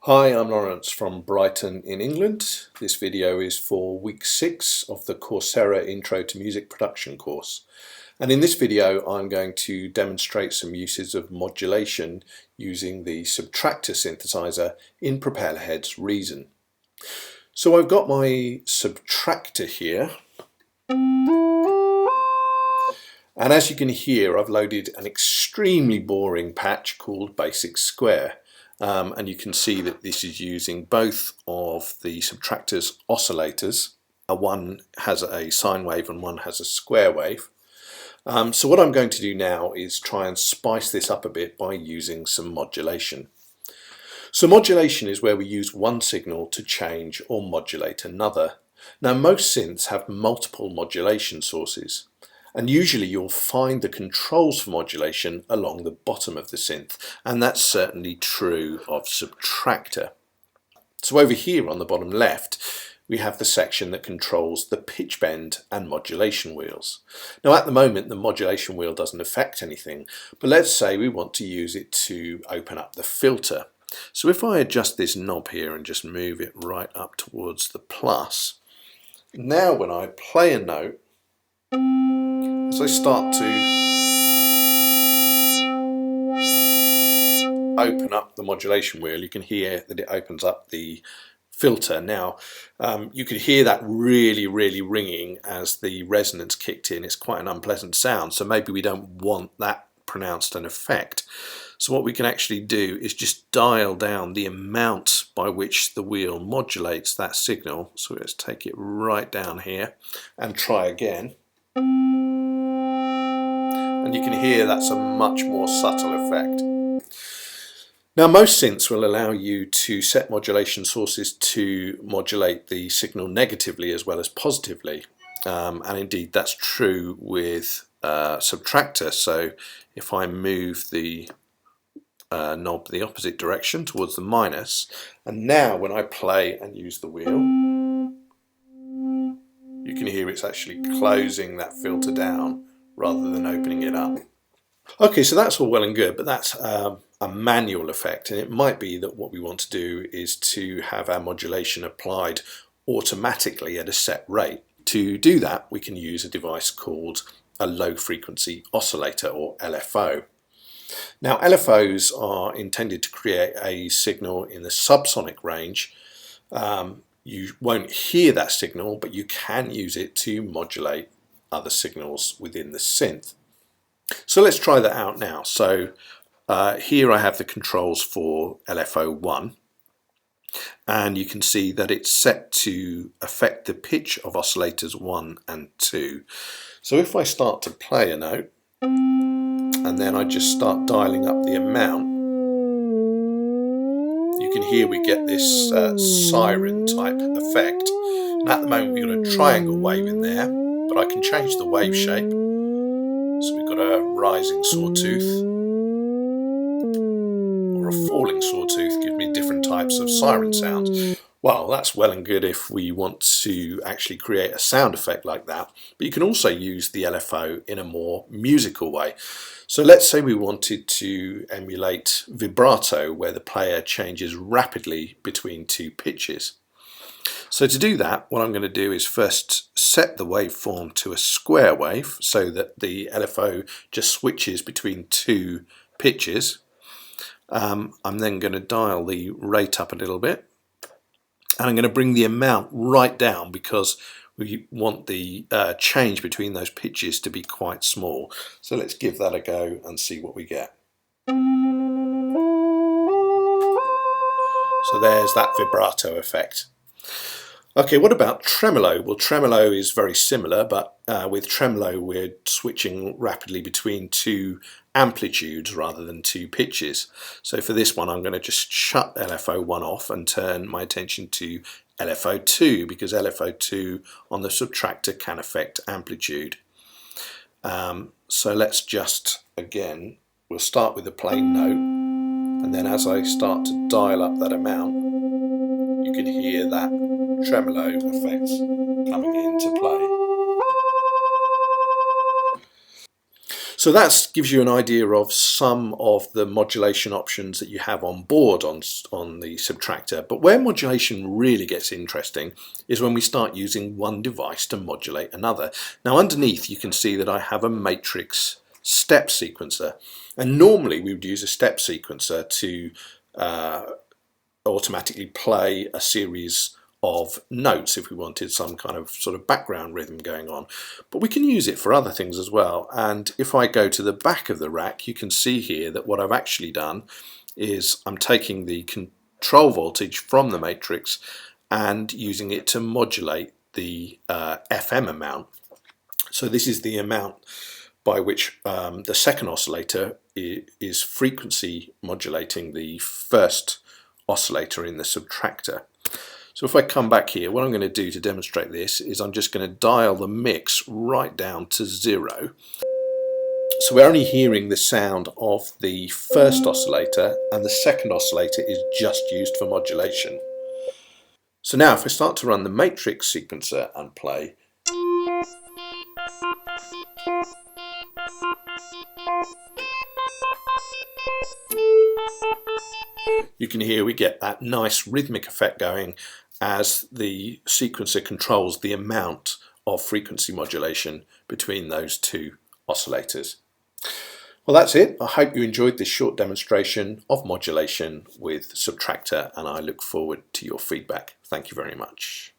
Hi, I'm Lawrence from Brighton in England. This video is for week 6 of the Coursera Intro to Music Production course. And in this video I'm going to demonstrate some uses of modulation using the Subtractor synthesizer in Propellerhead's Reason. So I've got my Subtractor here. And as you can hear, I've loaded an extremely boring patch called Basic Square. And you can see that this is using both of the Subtractor's oscillators. One has a sine wave and one has a square wave. So what I'm going to do now is try and spice this up a bit by using some modulation. So modulation is where we use one signal to change or modulate another. Now most synths have multiple modulation sources. And usually you'll find the controls for modulation along the bottom of the synth, and that's certainly true of Subtractor. So over here on the bottom left, we have the section that controls the pitch bend and modulation wheels. Now at the moment the modulation wheel doesn't affect anything, but let's say we want to use it to open up the filter. So if I adjust this knob here and just move it right up towards the plus, now when I play a note, as I start to open up the modulation wheel, you can hear that it opens up the filter. Now you could hear that really ringing as the resonance kicked in. It's quite an unpleasant sound, so maybe we don't want that pronounced an effect. So what we can actually do is just dial down the amount by which the wheel modulates that signal. So let's take it right down here and try again. And you can hear that's a much more subtle effect. Now most synths will allow you to set modulation sources to modulate the signal negatively as well as positively. And indeed that's true with Subtractor. So if I move the knob the opposite direction towards the minus, and now when I play and use the wheel, you can hear it's actually closing that filter down rather than opening it up. Okay, so that's all well and good, but that's a manual effect, and it might be that what we want to do is to have our modulation applied automatically at a set rate. To do that, we can use a device called a low frequency oscillator, or LFO. Now LFOs are intended to create a signal in the subsonic range. You won't hear that signal, but you can use it to modulate other signals within the synth. So let's try that out now. So here I have the controls for LFO1, and you can see that it's set to affect the pitch of oscillators 1 and 2. So if I start to play a note and then I just start dialing up the amount, you can hear we get this siren type effect. And at the moment we've got a triangle wave in there, but I can change the wave shape. So we've got a rising sawtooth or a falling sawtooth, give me different types of siren sounds. Well, that's well and good if we want to actually create a sound effect like that, but you can also use the LFO in a more musical way. So let's say we wanted to emulate vibrato, where the player changes rapidly between two pitches. So to do that, what I'm going to do is first set the waveform to a square wave so that the LFO just switches between two pitches. I'm then going to dial the rate up a little bit, and I'm going to bring the amount right down because we want the change between those pitches to be quite small. So let's give that a go and see what we get. So there's that vibrato effect. Okay, what about tremolo? Well, tremolo is very similar, but with tremolo we're switching rapidly between two amplitudes rather than two pitches. So for this one I'm going to just shut LFO1 off and turn my attention to LFO2, because LFO2 on the Subtractor can affect amplitude. So let's just, again, we'll start with a plain note, and then as I start to dial up that amount, you can hear that tremolo effects coming into play. So that gives you an idea of some of the modulation options that you have on board on the Subtractor. But where modulation really gets interesting is when we start using one device to modulate another. Now underneath you can see that I have a matrix step sequencer, and normally we would use a step sequencer to automatically play a series of notes if we wanted some kind of sort of background rhythm going on, but we can use it for other things as well. And if I go to the back of the rack, you can see here that what I've actually done is I'm taking the control voltage from the matrix and using it to modulate the FM amount. So this is the amount by which the second oscillator is frequency modulating the first oscillator in the Subtractor. So if I come back here, what I'm going to do to demonstrate this is I'm just going to dial the mix right down to 0. So we're only hearing the sound of the first oscillator, and the second oscillator is just used for modulation. So now if I start to run the matrix sequencer and play, you can hear we get that nice rhythmic effect going as the sequencer controls the amount of frequency modulation between those two oscillators. Well, that's it. I hope you enjoyed this short demonstration of modulation with Subtractor, and I look forward to your feedback. Thank you very much.